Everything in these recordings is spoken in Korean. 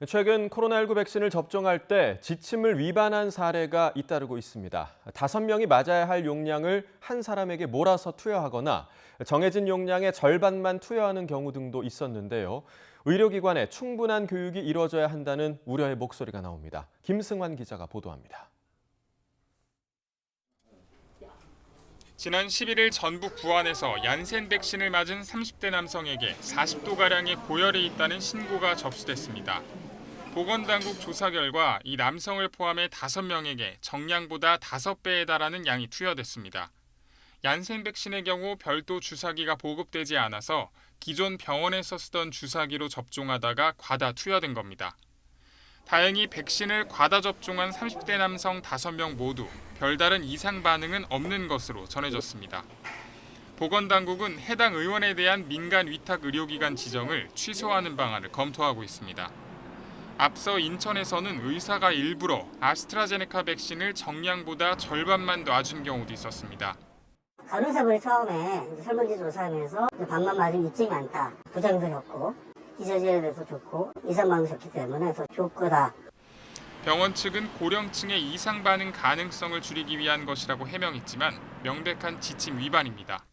최근 코로나19 백신을 접종할 때 지침을 위반한 사례가 잇따르고 있습니다. 5명이 맞아야 할 용량을 한 사람에게 몰아서 투여하거나 정해진 용량의 절반만 투여하는 경우 등도 있었는데요. 의료기관에 충분한 교육이 이루어져야 한다는 우려의 목소리가 나옵니다. 김승환 기자가 보도합니다. 지난 11일 전북 부안에서 얀센 백신을 맞은 30대 남성에게 40도가량의 고열이 있다는 신고가 접수됐습니다. 보건당국 조사 결과 이 남성을 포함해 5명에게 정량보다 5배에 달하는 양이 투여됐습니다. 얀센 백신의 경우 별도 주사기가 보급되지 않아서 기존 병원에서 쓰던 주사기로 접종하다가 과다 투여된 겁니다. 다행히 백신을 과다 접종한 30대 남성 5명 모두 별다른 이상 반응은 없는 것으로 전해졌습니다. 보건당국은 해당 의원에 대한 민간 위탁 의료기관 지정을 취소하는 방안을 검토하고 있습니다. 앞서 인천에서는 의사가 일부러 아스트라제네카 백신을 정량보다 절반만 놔준 경우도 있었습니다. 간호사분이 처음에 설문지 조사하면서 반만 맞으면 이점이 많다. 부작용도 적고 기저질에 대해서 좋고 이상 반응이 적기 때문에 더 좋을 거다. 병원 측은 고령층의 이상 반응 가능성을 줄이기 위한 것이라고 해명했지만 명백한 지침 위반입니다.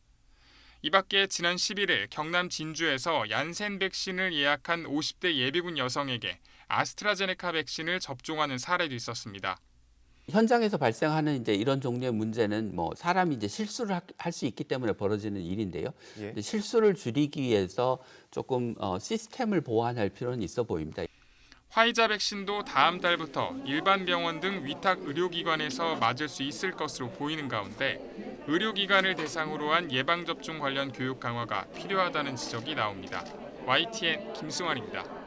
이 밖에 지난 11일 경남 진주에서 얀센 백신을 예약한 50대 예비군 여성에게 아스트라제네카 백신을 접종하는 사례도 있었습니다. 현장에서 발생하는 이런 종류의 문제는 사람이 실수를 할 수 있기 때문에 벌어지는 일인데요. 예. 실수를 줄이기 위해서 조금 시스템을 보완할 필요는 있어 보입니다. 화이자 백신도 다음 달부터 일반 병원 등 위탁 의료기관에서 맞을 수 있을 것으로 보이는 가운데 의료기관을 대상으로 한 예방접종 관련 교육 강화가 필요하다는 지적이 나옵니다. YTN 김승환입니다.